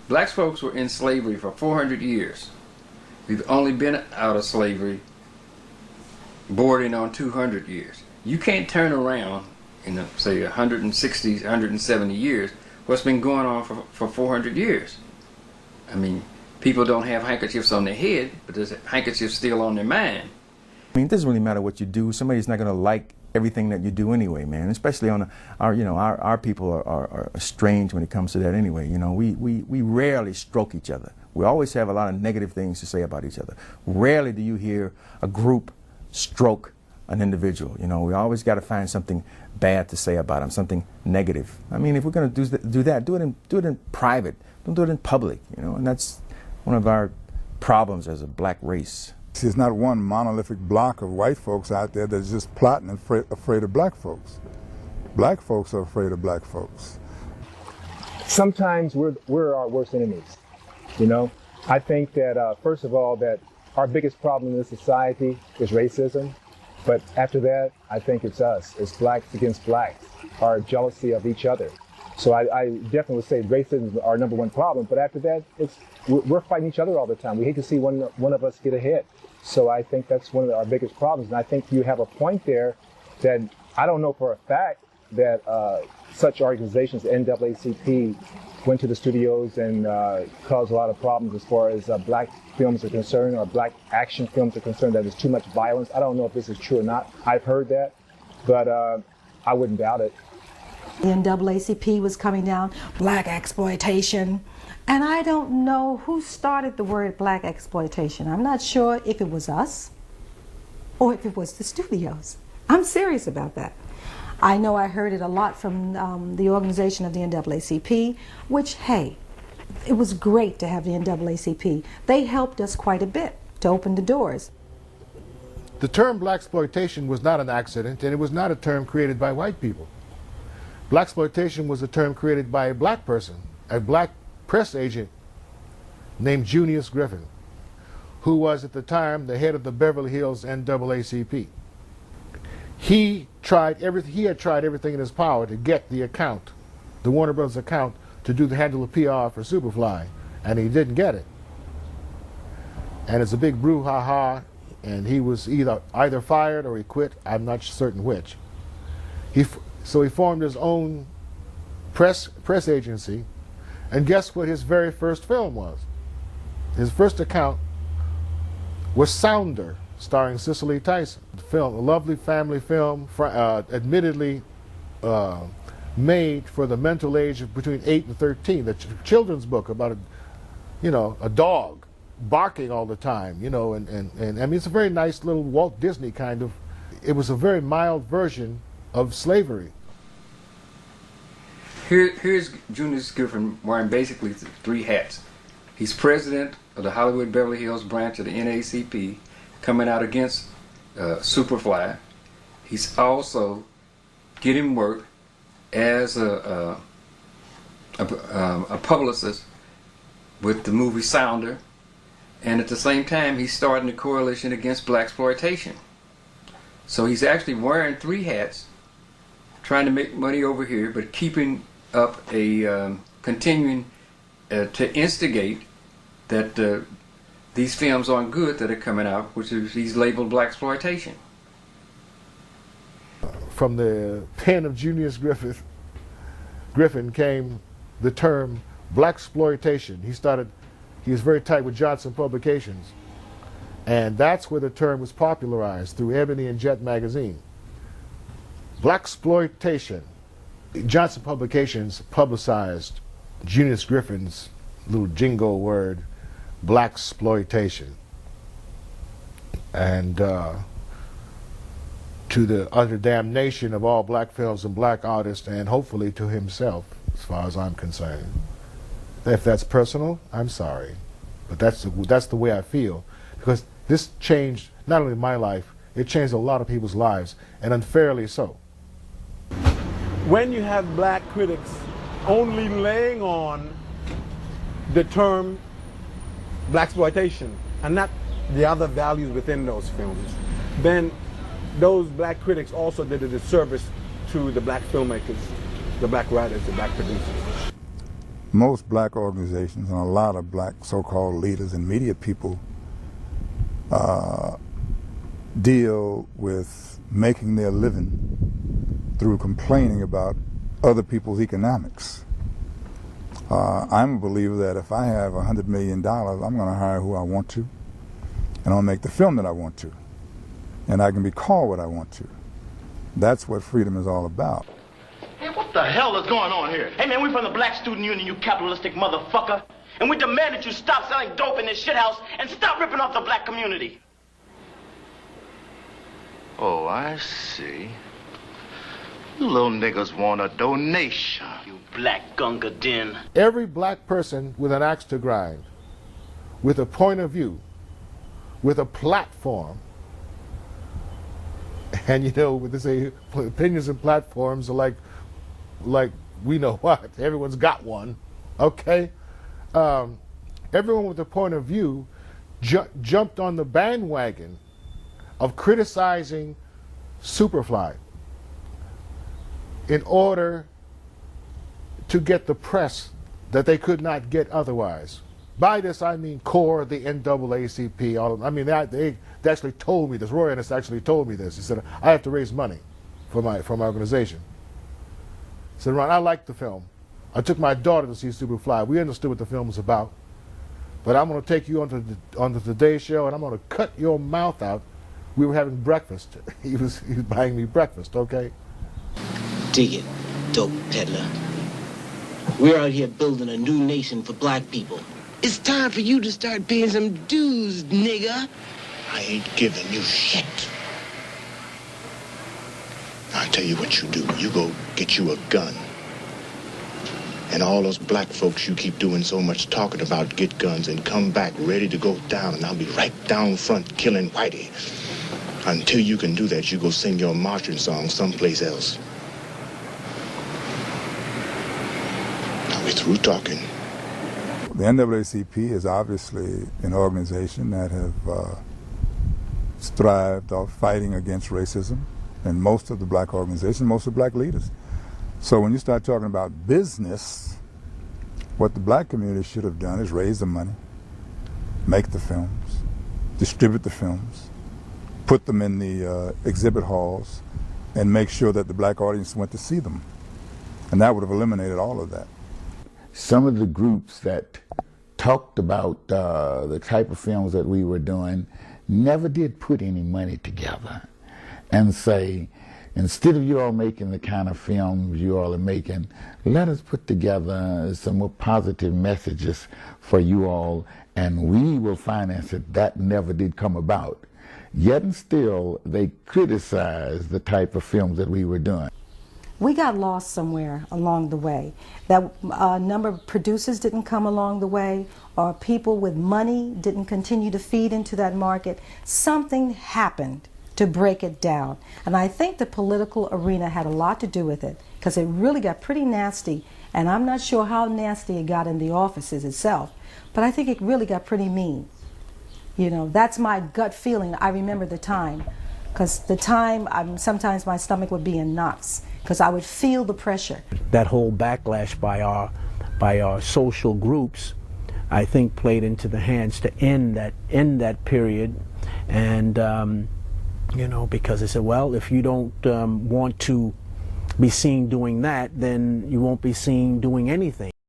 Black folks were in slavery for 400 years. We've only been out of slavery bordering on 200 years. You can't turn around in, say, 160, 170 years what's been going on for 400 years. I mean, people don't have handkerchiefs on their head, but there's handkerchiefs still on their mind. I mean, it doesn't really matter what you do. Somebody's not going to like everything that you do anyway, man. Especially on our people are strange when it comes to that anyway. You know, we rarely stroke each other. We always have a lot of negative things to say about each other. Rarely do you hear a group stroke an individual. You know, we always got to find something bad to say about them, something negative. I mean, if we're going to do that, do it in private. Don't do it in public. You know, and that's one of our problems as a black race. There's not one monolithic block of white folks out there that's just plotting and afraid of black folks. Black folks are afraid of black folks. Sometimes we're our worst enemies, you know? I think that, first of all, that our biggest problem in this society is racism. But after that, I think it's us. It's blacks against blacks, our jealousy of each other. So I definitely would say racism is our number one problem. But after that, we're fighting each other all the time. We hate to see one of us get ahead. So I think that's one of our biggest problems. And I think you have a point there that I don't know for a fact that such organizations, NAACP, went to the studios and caused a lot of problems as far as black films are concerned, or black action films are concerned, that there's too much violence. I don't know if this is true or not. I've heard that, but I wouldn't doubt it. The NAACP was coming down, black exploitation. And I don't know who started the word black exploitation. I'm not sure if it was us or if it was the studios. I'm serious about that. I know I heard it a lot from the organization of the NAACP, which, hey, it was great to have the NAACP. They helped us quite a bit to open the doors. The term blaxploitation was not an accident, and it was not a term created by white people. Blaxploitation was a term created by a black person, a black press agent named Junius Griffin, who was at the time the head of the Beverly Hills NAACP. He had tried everything in his power to get the account, the Warner Brothers account, to handle the PR for Superfly, and he didn't get it. And it's a big brouhaha, and he was either fired or he quit. I'm not certain which. So he formed his own press agency, and guess what his very first film was? His first account was Sounder, starring Cicely Tyson. The film, a lovely family film, admittedly made for the mental age of between 8 and 13. The children's book about a dog barking all the time, and I mean, it's a very nice little Walt Disney kind of. It was a very mild version of slavery. Here's Junius Griffin wearing basically 3 hats. He's president of the Hollywood Beverly Hills branch of the NAACP, coming out against Superfly. He's also getting work as a publicist with the movie Sounder, and at the same time he's starting a coalition against blaxploitation. So he's actually wearing 3 hats, trying to make money over here, but keeping up a continuing to instigate that these films aren't good that are coming out, which is he's labeled blaxploitation. From the pen of Junius Griffin came the term blaxploitation. He was very tight with Johnson Publications, and that's where the term was popularized, through Ebony and Jet magazine. Blaxploitation. Johnson Publications publicized Junius Griffin's little jingle word, blaxploitation, and to the utter damnation of all black films and black artists, and hopefully to himself, as far as I'm concerned. If that's personal, I'm sorry, but that's the way I feel, because this changed not only my life, it changed a lot of people's lives, and unfairly so. When you have black critics only laying on the term blaxploitation and not the other values within those films, then those black critics also did a disservice to the black filmmakers, the black writers, the black producers. most black organizations and a lot of black so-called leaders and media people deal with making their living through complaining about other people's economics. I'm a believer that if I have $100 million, I'm going to hire who I want to, and I'll make the film that I want to, and I can be called what I want to. That's what freedom is all about. Hey, what the hell is going on here? Hey, man, we from the Black Student Union, you capitalistic motherfucker. And we demand that you stop selling dope in this shithouse and stop ripping off the black community. Oh, I see. You little niggas want a donation. You black gunga din. Every black person with an axe to grind, with a point of view, with a platform, and you know, what they say, opinions and platforms are like we know what. Everyone's got one, okay? Everyone with a point of view jumped on the bandwagon of criticizing Superfly in order to get the press that they could not get otherwise. By this I mean CORE, the NAACP, all of them. I mean, they actually told me this. Roy Ennis actually told me this. He said, I have to raise money for my organization. He said, Ron, I liked the film. I took my daughter to see Superfly. We understood what the film was about. But I'm going to take you onto the Today Show, and I'm going to cut your mouth out. We were having breakfast. He was buying me breakfast, okay? Dig it, dope peddler. We're out here building a new nation for black people. It's time for you to start paying some dues, nigga. I ain't giving you shit. I'll tell you what you do. You go get you a gun. And all those black folks you keep doing so much talking about get guns and come back ready to go down, and I'll be right down front killing Whitey. Until you can do that, you go sing your marching song someplace else. Now we're through talking. The NAACP is obviously an organization that have strived off fighting against racism, and most of the black organizations, most of the black leaders. So when you start talking about business, what the black community should have done is raise the money, make the films, distribute the films, put them in the exhibit halls, and make sure that the black audience went to see them. And that would have eliminated all of that. Some of the groups that talked about the type of films that we were doing never did put any money together and say, instead of you all making the kind of films you all are making, let us put together some more positive messages for you all, and we will finance it. That never did come about. Yet and still, they criticized the type of films that we were doing. We got lost somewhere along the way. That number of producers didn't come along the way, or people with money didn't continue to feed into that market. Something happened to break it down. And I think the political arena had a lot to do with it, because it really got pretty nasty. And I'm not sure how nasty it got in the offices itself, but I think it really got pretty mean. You know, that's my gut feeling. I remember the time, because the time, sometimes my stomach would be in knots, because I would feel the pressure. That whole backlash by our social groups, I think, played into the hands to end that period. And you know, because they said, well, if you don't want to be seen doing that, then you won't be seen doing anything.